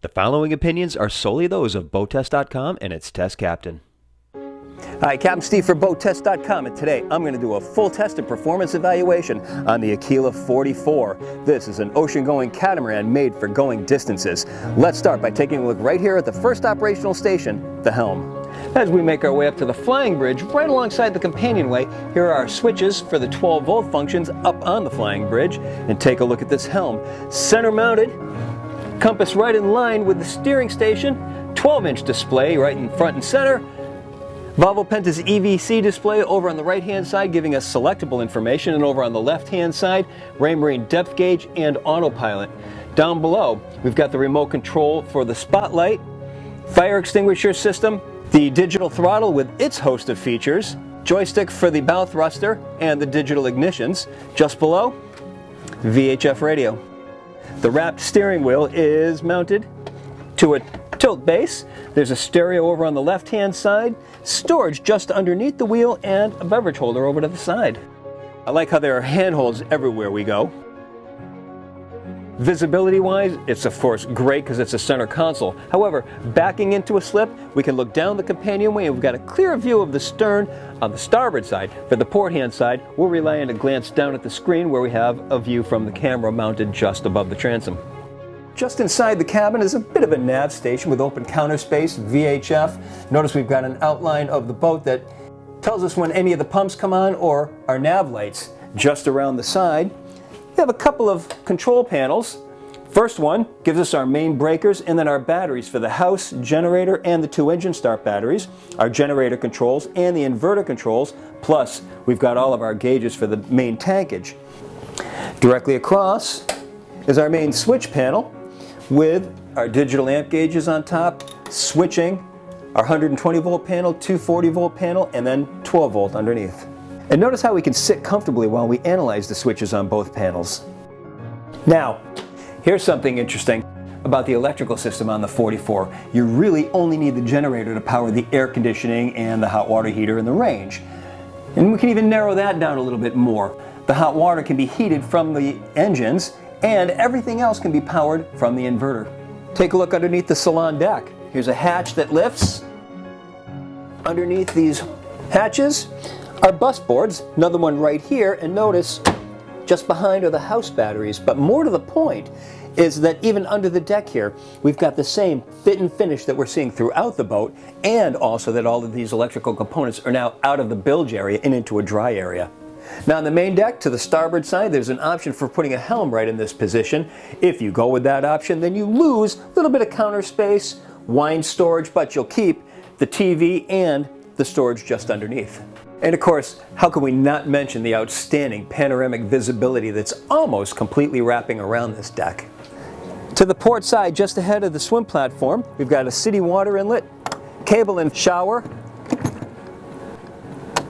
The following opinions are solely those of BoatTest.com and its test captain. Hi, Captain Steve for BoatTest.com, and today I'm going to do a full test and performance evaluation on the Aquila 44. This is an ocean-going catamaran made for going distances. Let's start by taking a look right here at the first operational station, the helm. As we make our way up to the flying bridge, right alongside the companionway, here are our switches for the 12-volt functions up on the flying bridge. And take a look at this helm. Center-mounted, compass right in line with the steering station, 12-inch display right in front and center. Volvo-Penta's EVC display over on the right-hand side giving us selectable information, and over on the left-hand side, Raymarine depth gauge and autopilot. Down below, we've got the remote control for the spotlight, fire extinguisher system, the digital throttle with its host of features, joystick for the bow thruster and the digital ignitions. Just below, VHF radio. The wrapped steering wheel is mounted to a tilt base. There's a stereo over on the left-hand side, storage just underneath the wheel, and a beverage holder over to the side. I like how there are handholds everywhere we go. Visibility-wise, it's of course great because it's a center console. However, backing into a slip, we can look down the companionway and we've got a clear view of the stern on the starboard side. For the port-hand side, we'll rely on a glance down at the screen where we have a view from the camera mounted just above the transom. Just inside the cabin is a bit of a nav station with open counter space, VHF. Notice we've got an outline of the boat that tells us when any of the pumps come on, or our nav lights just around the side. We have a couple of control panels. First one gives us our main breakers and then our batteries for the house, generator, and the 2 engine start batteries, our generator controls and the inverter controls, plus we've got all of our gauges for the main tankage. Directly across is our main switch panel with our digital amp gauges on top, switching our 120 volt panel, 240 volt panel, and then 12 volt underneath. And notice how we can sit comfortably while we analyze the switches on both panels. Now, here's something interesting about the electrical system on the 44. You really only need the generator to power the air conditioning and the hot water heater in the range. And we can even narrow that down a little bit more. The hot water can be heated from the engines, and everything else can be powered from the inverter. Take a look underneath the salon deck. Here's a hatch that lifts. Underneath these hatches are bus boards, another one right here, and notice just behind are the house batteries. But more to the point is that even under the deck here, we've got the same fit and finish that we're seeing throughout the boat, and also that all of these electrical components are now out of the bilge area and into a dry area. Now on the main deck, to the starboard side, there's an option for putting a helm right in this position. If you go with that option, then you lose a little bit of counter space, wine storage, but you'll keep the TV and the storage just underneath. And of course, how can we not mention the outstanding panoramic visibility that's almost completely wrapping around this deck. To the port side, just ahead of the swim platform, we've got a city water inlet, cable and shower,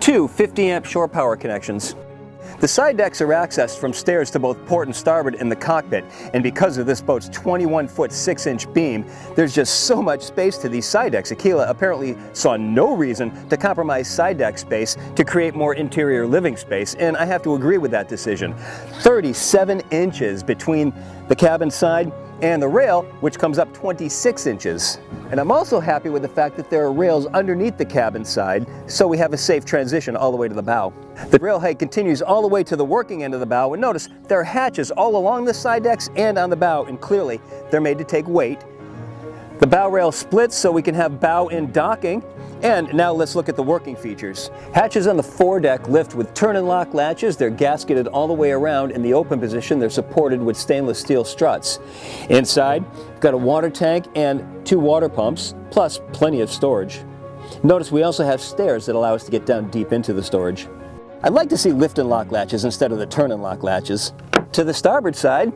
2 50-amp shore power connections. The side decks are accessed from stairs to both port and starboard in the cockpit, and because of this boat's 21-foot 6-inch beam, there's just so much space to these side decks. Aquila apparently saw no reason to compromise side deck space to create more interior living space, and I have to agree with that decision. 37 inches between the cabin side and the rail, which comes up 26 inches. And I'm also happy with the fact that there are rails underneath the cabin side, so we have a safe transition all the way to the bow. The rail height continues all the way to the working end of the bow, and notice there are hatches all along the side decks and on the bow, and clearly they're made to take weight. The bow rail splits so we can have bow in docking. And now let's look at the working features. Hatches on the foredeck lift with turn and lock latches. They're gasketed all the way around. In the open position, they're supported with stainless steel struts. Inside, we've got a water tank and 2 water pumps, plus plenty of storage. Notice we also have stairs that allow us to get down deep into the storage. I'd like to see lift and lock latches instead of the turn and lock latches. To the starboard side,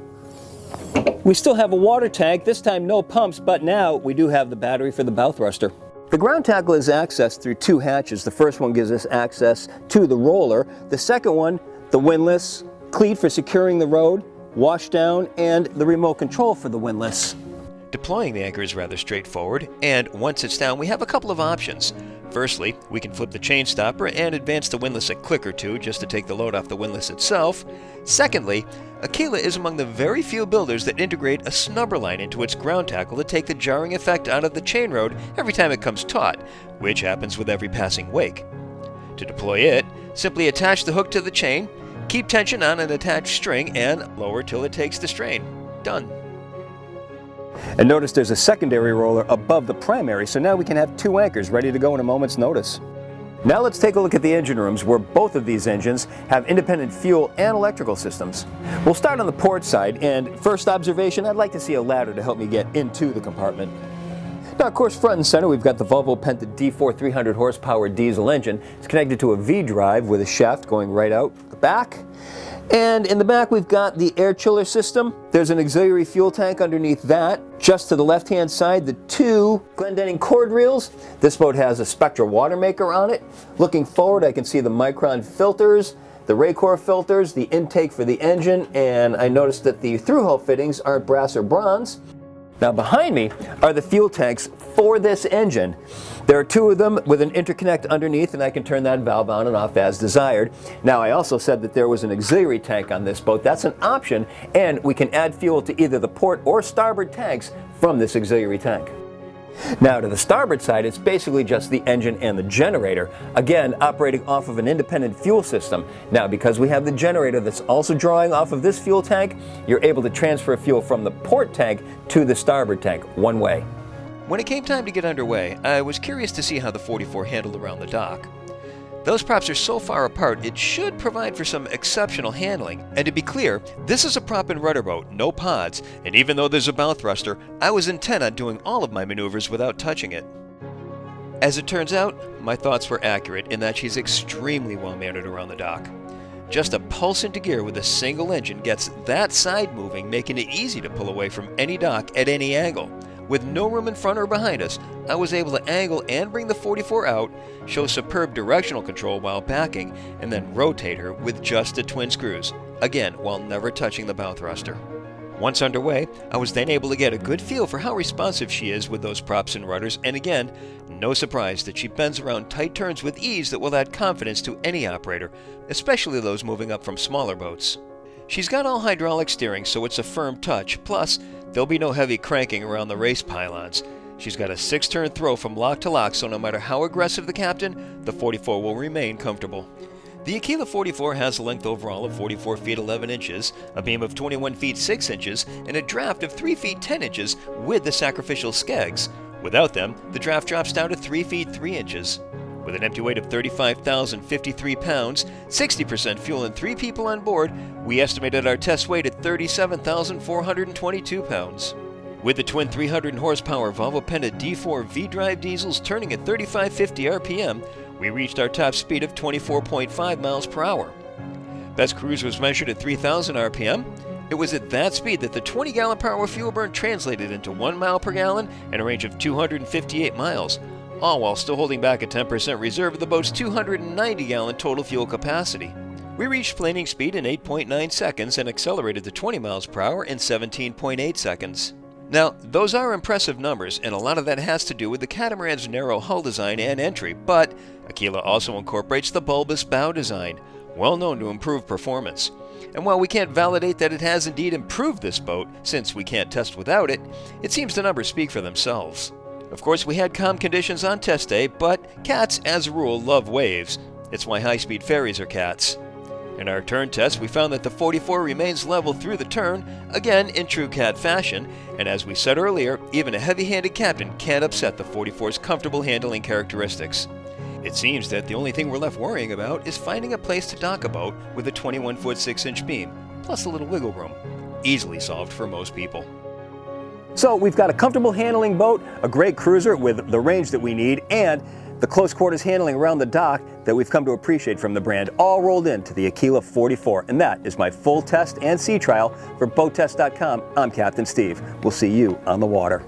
we still have a water tank, this time no pumps, but now we do have the battery for the bow thruster. The ground tackle is accessed through 2 hatches. The first one gives us access to the roller. The second one, the windlass, cleat for securing the rode, washdown, and the remote control for the windlass. Deploying the anchor is rather straightforward, and once it's down, we have a couple of options. Firstly, we can flip the chain stopper and advance the windlass a click or two just to take the load off the windlass itself. Secondly, Aquila is among the very few builders that integrate a snubber line into its ground tackle to take the jarring effect out of the chain rode every time it comes taut, which happens with every passing wake. To deploy it, simply attach the hook to the chain, keep tension on an attached string, and lower till it takes the strain. Done. And notice there's a secondary roller above the primary, so now we can have two anchors ready to go in a moment's notice. Now let's take a look at the engine rooms where both of these engines have independent fuel and electrical systems. We'll start on the port side, and first observation, I'd like to see a ladder to help me get into the compartment. Now, of course, front and center, we've got the Volvo Penta D4 300 horsepower diesel engine. It's connected to a V-drive with a shaft going right out the back. And in the back, we've got the air chiller system. There's an auxiliary fuel tank underneath that. Just to the left-hand side, the two Glendenning cord reels. This boat has a Spectra water maker on it. Looking forward, I can see the Micron filters, the Raycor filters, the intake for the engine, and I noticed that the through-hull fittings aren't brass or bronze. Now behind me are the fuel tanks for this engine. There are two of them with an interconnect underneath, and I can turn that valve on and off as desired. Now, I also said that there was an auxiliary tank on this boat. That's an option, and we can add fuel to either the port or starboard tanks from this auxiliary tank. Now to the starboard side, it's basically just the engine and the generator, again operating off of an independent fuel system. Now because we have the generator that's also drawing off of this fuel tank, you're able to transfer fuel from the port tank to the starboard tank one way. When it came time to get underway, I was curious to see how the 44 handled around the dock. Those props are so far apart, it should provide for some exceptional handling. And to be clear, this is a prop and rudder boat, no pods, and even though there's a bow thruster, I was intent on doing all of my maneuvers without touching it. As it turns out, my thoughts were accurate in that she's extremely well mannered around the dock. Just a pulse into gear with a single engine gets that side moving, making it easy to pull away from any dock at any angle. With no room in front or behind us, I was able to angle and bring the 44 out, show superb directional control while backing, and then rotate her with just the twin screws, again while never touching the bow thruster. Once underway, I was then able to get a good feel for how responsive she is with those props and rudders, and again, no surprise that she bends around tight turns with ease that will add confidence to any operator, especially those moving up from smaller boats. She's got all hydraulic steering, so it's a firm touch, plus there'll be no heavy cranking around the race pylons. She's got a 6-turn throw from lock to lock, so no matter how aggressive the captain, the 44 will remain comfortable. The Aquila 44 has a length overall of 44 feet 11 inches, a beam of 21 feet 6 inches, and a draft of 3 feet 10 inches with the sacrificial skegs. Without them, the draft drops down to 3 feet 3 inches. With an empty weight of 35,053 pounds, 60% fuel, and 3 people on board, we estimated our test weight at 37,422 pounds. With the twin 300 horsepower Volvo Penta D4 V-drive diesels turning at 3550 RPM, we reached our top speed of 24.5 miles per hour. Best cruise was measured at 3,000 RPM. It was at that speed that the 20-gallon-per-hour fuel burn translated into 1 mile per gallon and a range of 258 miles, all while still holding back a 10% reserve of the boat's 290-gallon total fuel capacity. We reached planing speed in 8.9 seconds and accelerated to 20 miles per hour in 17.8 seconds. Now, those are impressive numbers, and a lot of that has to do with the catamaran's narrow hull design and entry, but Aquila also incorporates the bulbous bow design, well known to improve performance. And while we can't validate that it has indeed improved this boat, since we can't test without it, it seems the numbers speak for themselves. Of course, we had calm conditions on test day, but cats, as a rule, love waves. It's why high-speed ferries are cats. In our turn test, we found that the 44 remains level through the turn, again in true cat fashion, and as we said earlier, even a heavy-handed captain can't upset the 44's comfortable handling characteristics. It seems that the only thing we're left worrying about is finding a place to dock a boat with a 21-foot 6-inch beam, plus a little wiggle room. Easily solved for most people. So we've got a comfortable handling boat, a great cruiser with the range that we need, and the close quarters handling around the dock that we've come to appreciate from the brand, all rolled into the Aquila 44. And that is my full test and sea trial for BoatTest.com. I'm Captain Steve. We'll see you on the water.